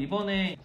이번에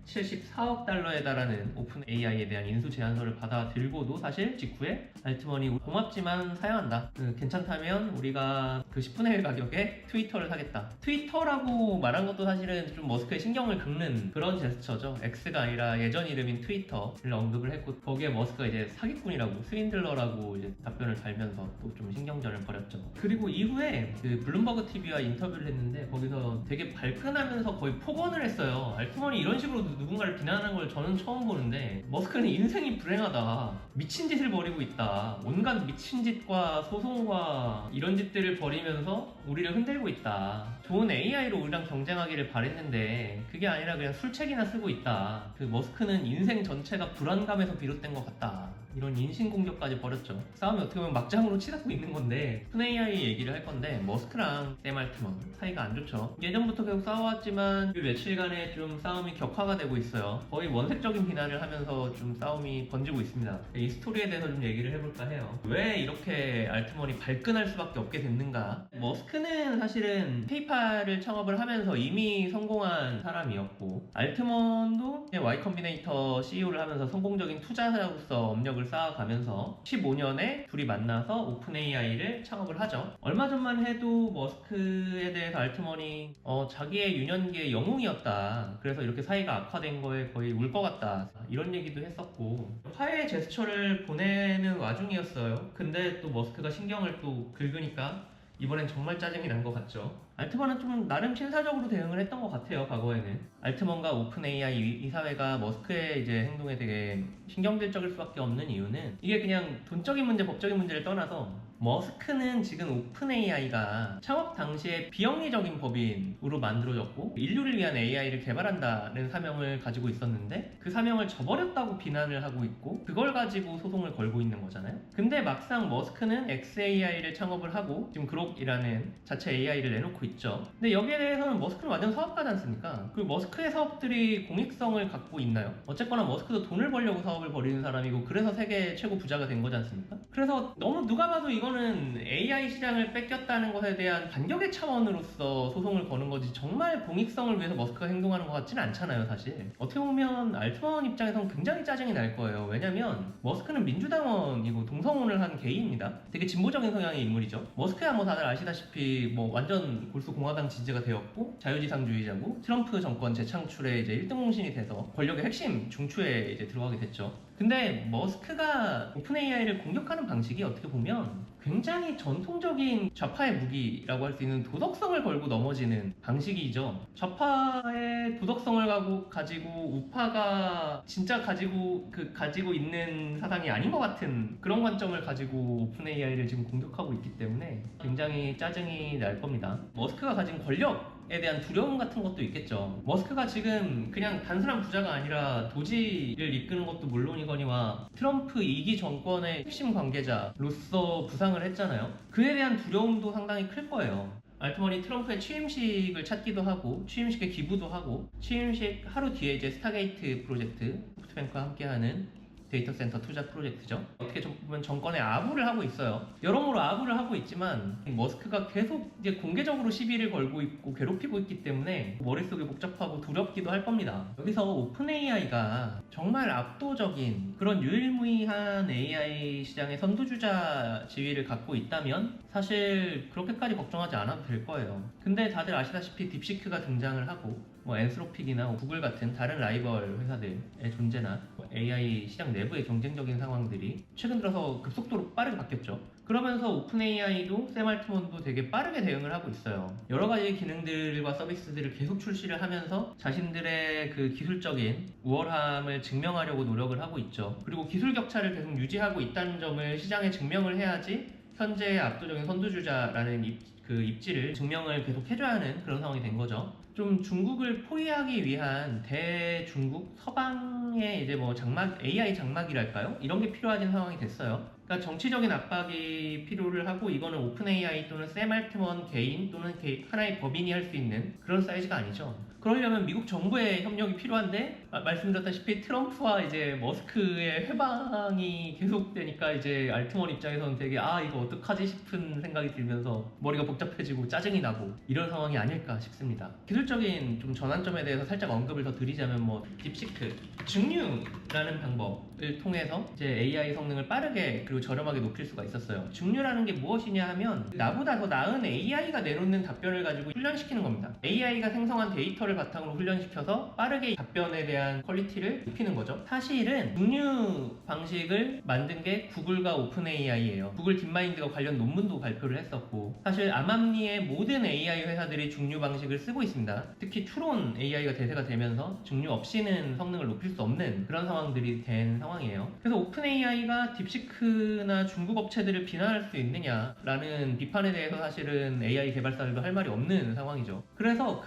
974억 달러에 달하는 오픈 AI에 대한 인수 제안서를 받아들고도 사실 직후에 알트먼이 고맙지만 사양한다. 괜찮다면 우리가 그 10분의 1 가격에 트위터를 사겠다. 트위터라고 말한 것도 사실은 좀 머스크의 신경을 긁는 그런 제스처죠. X가 아니라 예전 이름인 트위터를 언급을 했고, 거기에 머스크가 이제 사기꾼이라고, 스윈들러라고 이제 답변을 달면서 또 좀 신경전을 벌였죠. 그리고 이후에 그 블룸버그 TV와 인터뷰를 했는데 거기서 되게 발끈하면서 거의 폭언을 했어요. 알트먼이 이런 식으로 누군가를 비난하는 걸 저는 처음 보는데, 머스크는 인생이 불행하다, 미친 짓을 벌이고 있다, 온갖 미친 짓과 소송과 이런 짓들을 벌이면서 우리를 흔들고 있다, 좋은 AI로 우리랑 경쟁하기를 바랬는데 그게 아니라 그냥 술책이나 쓰고 있다, 그 머스크는 인생 전체가 불안감에서 비롯된 것 같다, 이런 인신공격까지 벌였죠. 싸움이 어떻게 보면 막장으로 치닫고 있는 건데, 오픈 AI 얘기를 할 건데, 머스크랑 샘 알트먼 사이가 안 좋죠. 예전부터 계속 싸워왔지만 그 며칠간에 좀 싸움이 격화가 되고 있어요. 거의 원색적인 비난을 하면서 좀 싸움이 번지고 있습니다. 이 스토리에 대해서 좀 얘기를 해볼까 해요. 왜 이렇게 알트먼이 발끈할 수밖에 없게 됐는가? 머스크는 사실은 페이팔을 창업을 하면서 이미 성공한 사람이었고, 알트먼도 Y 컴비네이터 CEO를 하면서 성공적인 투자자로서 업력을 쌓아가면서 15년에 둘이 만나서 오픈 AI를 창업을 하죠. 얼마 전만 해도 머스크에 대해서 알트먼이 자기의 유년기의 영웅이었다, 그래서 이렇게 사이가 악화된 거에 거의 울 것 같다, 이런 얘기도 했었고, 화해의 제스처를 보내는 와중이었어요. 근데 또 머스크가 신경을 또 긁으니까 이번엔 정말 짜증이 난 것 같죠. 알트먼은 좀 나름 신사적으로 대응을 했던 것 같아요. 과거에는 알트먼과 오픈 AI 이 사회가 머스크의 이제 행동에 되게 신경질적일 수밖에 없는 이유는, 이게 그냥 돈적인 문제, 법적인 문제를 떠나서 머스크는 지금 오픈 AI가 창업 당시에 비영리적인 법인으로 만들어졌고 인류를 위한 AI를 개발한다는 사명을 가지고 있었는데, 그 사명을 저버렸다고 비난을 하고 있고 그걸 가지고 소송을 걸고 있는 거잖아요. 근데 막상 머스크는 XAI를 창업을 하고 지금 그록이라는 자체 AI를 내놓고 있죠. 근데 여기에 대해서는 머스크는 완전 사업가지 않습니까? 그리고 머스크의 사업들이 공익성을 갖고 있나요? 어쨌거나 머스크도 돈을 벌려고 사업을 벌이는 사람이고, 그래서 세계 최고 부자가 된 거지 않습니까? 그래서 너무 누가 봐도 이거는 AI 시장을 뺏겼다는 것에 대한 반격의 차원으로서 소송을 거는 거지, 정말 공익성을 위해서 머스크가 행동하는 것 같지는 않잖아요. 사실 어떻게 보면 알트먼 입장에서는 굉장히 짜증이 날 거예요. 왜냐면 머스크는 민주당원이고 동성혼을 한 게이입니다. 되게 진보적인 성향의 인물이죠. 머스크야 뭐 다들 아시다시피 뭐 완전 골수 공화당 지지가 되었고 자유지상주의자고, 트럼프 정권 재창출에 이제 1등 공신이 돼서 권력의 핵심 중추에 이제 들어가게 됐죠. 근데 머스크가 오픈 AI를 공격하는 방식이 어떻게 보면 굉장히 전통적인 좌파의 무기라고 할 수 있는 도덕성을 걸고 넘어지는 방식이죠. 좌파의 도덕성을 가지고 우파가 진짜 가지고 있는 사상이 아닌 것 같은 그런 관점을 가지고 오픈 AI를 지금 공격하고 있기 때문에 굉장히 짜증이 날 겁니다. 머스크가 가진 권력에 대한 두려움 같은 것도 있겠죠. 머스크가 지금 그냥 단순한 부자가 아니라 도지를 이끄는 것도 물론이거니와 트럼프 2기 정권의 핵심 관계자로서 부상을 했잖아요. 그에 대한 두려움도 상당히 클 거예요. 알트먼이 트럼프의 취임식을 찾기도 하고 취임식에 기부도 하고, 취임식 하루 뒤에 이제 스타게이트 프로젝트, 소프트뱅크와 함께하는 데이터 센터 투자 프로젝트죠. 어떻게 보면 정권에 아부를 하고 있어요. 여러모로 아부를 하고 있지만 머스크가 계속 이제 공개적으로 시비를 걸고 있고 괴롭히고 있기 때문에 머릿속이 복잡하고 두렵기도 할 겁니다. 여기서 오픈 AI가 정말 압도적인 그런 유일무이한 AI 시장의 선두주자 지위를 갖고 있다면 사실 그렇게까지 걱정하지 않아도 될 거예요. 근데 다들 아시다시피 딥시크가 등장을 하고 뭐 엔스로픽이나 구글 같은 다른 라이벌 회사들의 존재나 AI 시장 내부의 경쟁적인 상황들이 최근 들어서 급속도로 빠르게 바뀌었죠. 그러면서 오픈 AI도 샘 알트먼도 되게 빠르게 대응을 하고 있어요. 여러 가지 기능들과 서비스들을 계속 출시를 하면서 자신들의 그 기술적인 우월함을 증명하려고 노력을 하고 있죠. 그리고 기술 격차를 계속 유지하고 있다는 점을 시장에 증명을 해야지 현재의 압도적인 선두주자라는 입지를 증명을 계속 해줘야 하는 그런 상황이 된 거죠. 좀 중국을 포위하기 위한 대중국 서방의 이제 뭐 AI 장막이랄까요? 이런 게 필요해진 상황이 됐어요. 그러니까 정치적인 압박이 필요를 하고, 이거는 오픈 AI 또는 샘 알트먼 개인 또는 하나의 법인이 할 수 있는 그런 사이즈가 아니죠. 그러려면 미국 정부의 협력이 필요한데 말씀드렸다시피 트럼프와 이제 머스크의 회방이 계속되니까 이제 알트먼 입장에서는 되게 이거 어떡하지 싶은 생각이 들면서 머리가 복잡해지고 짜증이 나고 이런 상황이 아닐까 싶습니다. 기술적인 좀 전환점에 대해서 살짝 언급을 더 드리자면 딥시크 증류라는 방법을 통해서 이제 AI 성능을 빠르게 그리고 저렴하게 높일 수가 있었어요. 증류라는 게 무엇이냐 하면 나보다 더 나은 AI가 내놓는 답변을 가지고 훈련시키는 겁니다. AI가 생성한 데이터를 바탕으로 훈련시켜서 빠르게 답변에 대한 퀄리티를 높이는 거죠. 사실은 증류 방식을 만든 게 구글과 오픈 AI예요. 구글 딥마인드가 관련 논문도 발표를 했었고, 사실 암암리의 모든 AI 회사들이 증류 방식을 쓰고 있습니다. 특히 투론 AI가 대세가 되면서 증류 없이는 성능을 높일 수 없는 그런 상황들이 된 상황이에요. 그래서 오픈 AI가 딥시크나 중국 업체들을 비난할 수 있느냐라는 비판에 대해서 사실은 AI 개발사들도 할 말이 없는 상황이죠. 그래서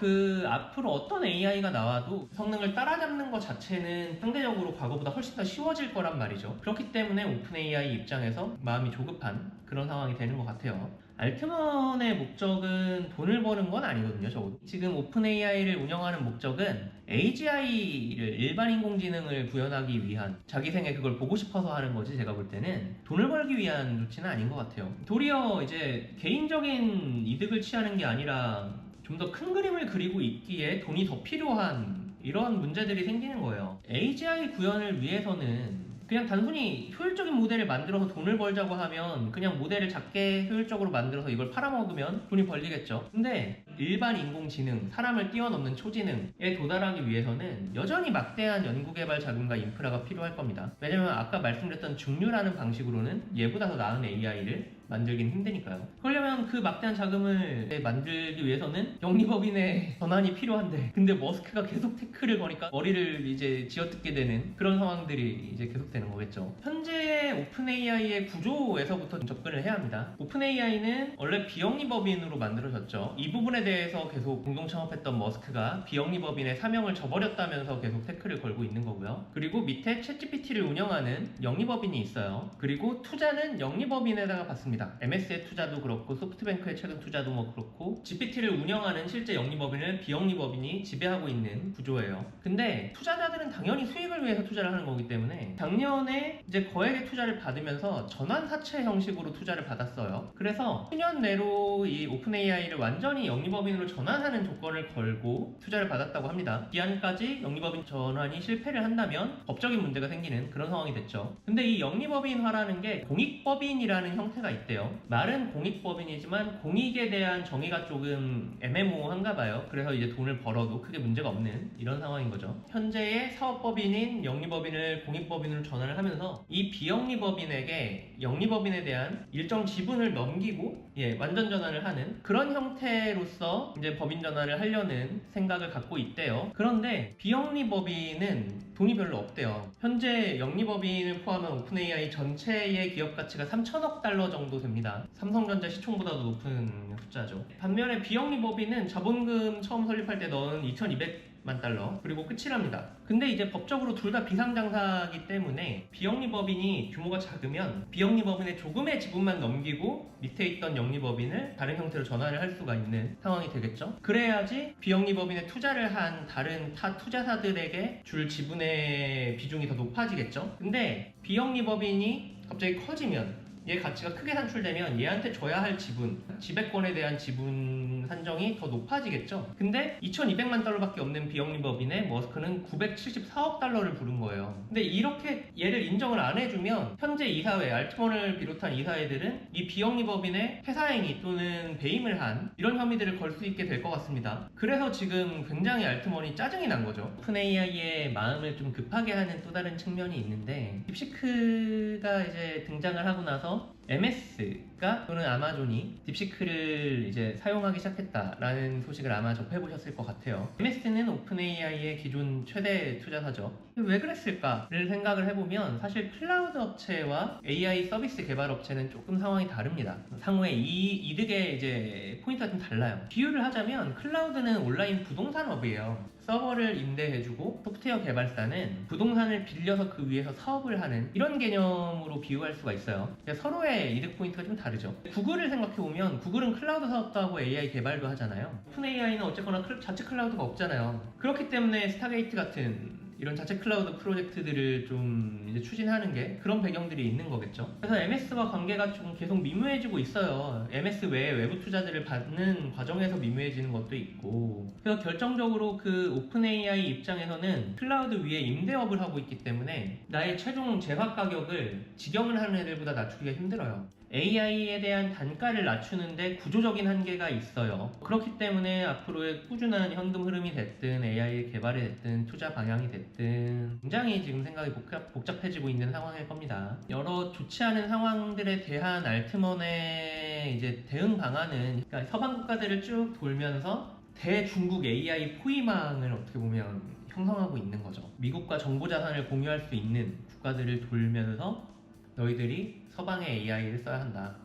앞으로 어떤 AI가 나와도 성능을 따라잡는 것 자체는 상대적으로 과거보다 훨씬 더 쉬워질 거란 말이죠. 그렇기 때문에 오픈 AI 입장에서 마음이 조급한 그런 상황이 되는 것 같아요. 알트먼의 목적은 돈을 버는 건 아니거든요. 적어도 지금 오픈 AI를 운영하는 목적은 AGI를 일반 인공지능을 구현하기 위한, 자기 생에 그걸 보고 싶어서 하는 거지, 제가 볼 때는 돈을 벌기 위한 조치는 아닌 것 같아요. 도리어 이제 개인적인 이득을 취하는 게 아니라 좀 더 큰 그림을 그리고 있기에 돈이 더 필요한 이런 문제들이 생기는 거예요. AGI 구현을 위해서는 그냥 단순히 효율적인 모델을 만들어서 돈을 벌자고 하면 그냥 모델을 작게 효율적으로 만들어서 이걸 팔아먹으면 돈이 벌리겠죠. 근데 일반 인공지능, 사람을 뛰어넘는 초지능에 도달하기 위해서는 여전히 막대한 연구개발 자금과 인프라가 필요할 겁니다. 왜냐면 아까 말씀드렸던 증류라는 방식으로는 얘보다 더 나은 AI를 만들긴 힘드니까요. 그러려면 그 막대한 자금을 만들기 위해서는 영리법인의 전환이 필요한데, 근데 머스크가 계속 태클을 거니까 머리를 이제 쥐어뜯게 되는 그런 상황들이 이제 계속되는 거겠죠. 현재 오픈 AI의 구조에서부터 접근을 해야 합니다. 오픈 AI는 원래 비영리법인으로 만들어졌죠. 이 부분에 대해서 계속 공동 창업했던 머스크가 비영리법인의 사명을 저버렸다면서 계속 태클을 걸고 있는 거고요. 그리고 밑에 챗GPT를 운영하는 영리법인이 있어요. 그리고 투자는 영리법인에다가 받습니다. MS의 투자도 그렇고 소프트뱅크의 최근 투자도 그렇고 GPT를 운영하는 실제 영리법인을 비영리법인이 지배하고 있는 구조예요. 근데 투자자들은 당연히 수익을 위해서 투자를 하는 거기 때문에 작년에 이제 거액의 투자를 받으면서 전환사채 형식으로 투자를 받았어요. 그래서 10년 내로 이 오픈 AI를 완전히 영리법인으로 전환하는 조건을 걸고 투자를 받았다고 합니다. 기한까지 영리법인 전환이 실패를 한다면 법적인 문제가 생기는 그런 상황이 됐죠. 근데 이 영리법인화라는 게 공익법인이라는 형태가 있대요. 말은 공익법인이지만 공익에 대한 정의가 조금 애매모호한가 봐요. 그래서 이제 돈을 벌어도 크게 문제가 없는 이런 상황인 거죠. 현재의 사업법인인 영리법인을 공익법인으로 전환을 하면서 이 비영리법인에게 영리법인에 대한 일정 지분을 넘기고 완전 전환을 하는 그런 형태로서 이제 법인 전환을 하려는 생각을 갖고 있대요. 그런데 비영리법인은 돈이 별로 없대요. 현재 영리법인을 포함한 오픈 AI 전체의 기업 가치가 3천억 달러 정도 됩니다. 삼성전자 시총보다도 높은 숫자죠. 반면에 비영리법인은 자본금 처음 설립할 때 넣은 2,200만 달러 그리고 끝이랍니다. 근데 이제 법적으로 둘 다 비상장사이기 때문에 비영리법인이 규모가 작으면 비영리법인의 조금의 지분만 넘기고 밑에 있던 영리법인을 다른 형태로 전환을 할 수가 있는 상황이 되겠죠. 그래야지 비영리법인에 투자를 한 다른 타 투자사들에게 줄 지분의 비중이 더 높아지겠죠. 근데 비영리법인이 갑자기 커지면 얘 가치가 크게 산출되면 얘한테 줘야 할 지분, 지배권에 대한 지분 산정이 더 높아지겠죠. 근데 2,200만 달러밖에 없는 비영리법인에 머스크는 974억 달러를 부른 거예요. 근데 이렇게 얘를 인정을 안 해주면 현재 이사회, 알트먼을 비롯한 이사회들은 이 비영리법인의 회사행위 또는 배임을 한 이런 혐의들을 걸 수 있게 될 것 같습니다. 그래서 지금 굉장히 알트먼이 짜증이 난 거죠. 오픈 AI의 마음을 좀 급하게 하는 또 다른 측면이 있는데, 딥시크가 이제 등장을 하고 나서 MS가 또는 아마존이 딥시크를 이제 사용하기 시작했다라는 소식을 아마 접해보셨을 것 같아요. MS는 오픈 AI의 기존 최대 투자사죠. 왜 그랬을까를 생각을 해보면 사실 클라우드 업체와 AI 서비스 개발 업체는 조금 상황이 다릅니다. 상호의 이득의 이제 포인트가 좀 달라요. 비유를 하자면 클라우드는 온라인 부동산업이에요. 서버를 임대해주고 소프트웨어 개발사는 부동산을 빌려서 그 위에서 사업을 하는 이런 개념으로 비유할 수가 있어요. 서로의 이득 포인트가 좀 다르죠. 구글을 생각해보면 구글은 클라우드 사업도 하고 AI 개발도 하잖아요. 오픈 AI는 어쨌거나 자체 클라우드가 없잖아요. 그렇기 때문에 스타게이트 같은 이런 자체 클라우드 프로젝트들을 좀 이제 추진하는 게 그런 배경들이 있는 거겠죠. 그래서 MS와 관계가 좀 계속 미묘해지고 있어요. MS 외에 외부 투자들을 받는 과정에서 미묘해지는 것도 있고, 그래서 결정적으로 그 오픈 AI 입장에서는 클라우드 위에 임대업을 하고 있기 때문에 나의 최종 재화 가격을 직영을 하는 애들보다 낮추기가 힘들어요. AI에 대한 단가를 낮추는데 구조적인 한계가 있어요. 그렇기 때문에 앞으로의 꾸준한 현금 흐름이 됐든 AI 개발이 됐든 투자 방향이 됐든 굉장히 지금 생각이 복잡해지고 있는 상황일 겁니다. 여러 좋지 않은 상황들에 대한 알트먼의 이제 대응 방안은, 그러니까 서방 국가들을 쭉 돌면서 대중국 AI 포위망을 어떻게 보면 형성하고 있는 거죠. 미국과 정보 자산을 공유할 수 있는 국가들을 돌면서 너희들이 서방의 AI를 써야 한다,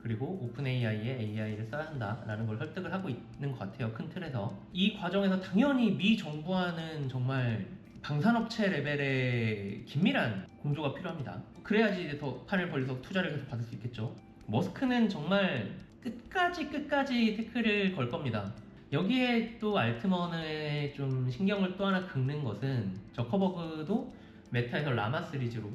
그리고 오픈 AI의 AI를 써야 한다라는 걸 설득을 하고 있는 것 같아요. 큰 틀에서 이 과정에서 당연히 미 정부와는 정말 방산업체 레벨의 긴밀한 공조가 필요합니다. 그래야지 이제 더 판을 벌려서 투자를 계속 받을 수 있겠죠. 머스크는 정말 끝까지 태클을 걸 겁니다. 여기에 또 알트먼의 좀 신경을 또 하나 긁는 것은, 저커버그도 메타에서 라마 시리즈로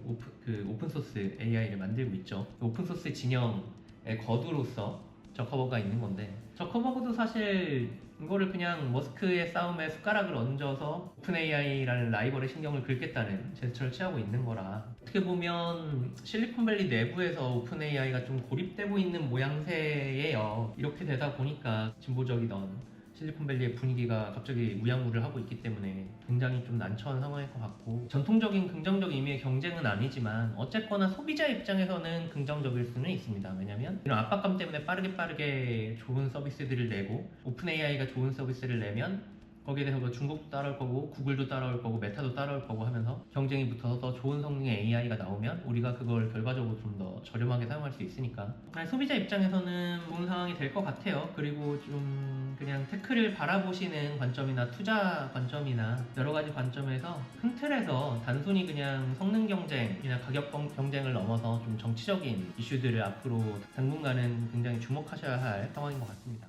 오픈소스 AI를 만들고 있죠. 오픈소스 진영의 거두로서 저커버그가 있는 건데, 저커버그도 사실 이거를 그냥 머스크의 싸움에 숟가락을 얹어서 오픈 AI라는 라이벌의 신경을 긁겠다는 제스처를 취하고 있는 거라, 어떻게 보면 실리콘밸리 내부에서 오픈 AI가 좀 고립되고 있는 모양새예요. 이렇게 되다 보니까 진보적이던 실리콘밸리의 분위기가 갑자기 우양우를 하고 있기 때문에 굉장히 좀 난처한 상황일 것 같고, 전통적인 긍정적인 의미의 경쟁은 아니지만 어쨌거나 소비자 입장에서는 긍정적일 수는 있습니다. 왜냐면 이런 압박감 때문에 빠르게 좋은 서비스들을 내고, 오픈 AI가 좋은 서비스를 내면 거기에 대해서 중국도 따라올 거고 구글도 따라올 거고 메타도 따라올 거고 하면서 경쟁이 붙어서 더 좋은 성능의 AI가 나오면 우리가 그걸 결과적으로 좀 더 저렴하게 사용할 수 있으니까 소비자 입장에서는 좋은 상황이 될 것 같아요. 그리고 좀 그냥 테크를 바라보시는 관점이나 투자 관점이나 여러 가지 관점에서 큰 틀에서 단순히 그냥 성능 경쟁이나 가격 경쟁을 넘어서 좀 정치적인 이슈들을 앞으로 당분간은 굉장히 주목하셔야 할 상황인 것 같습니다.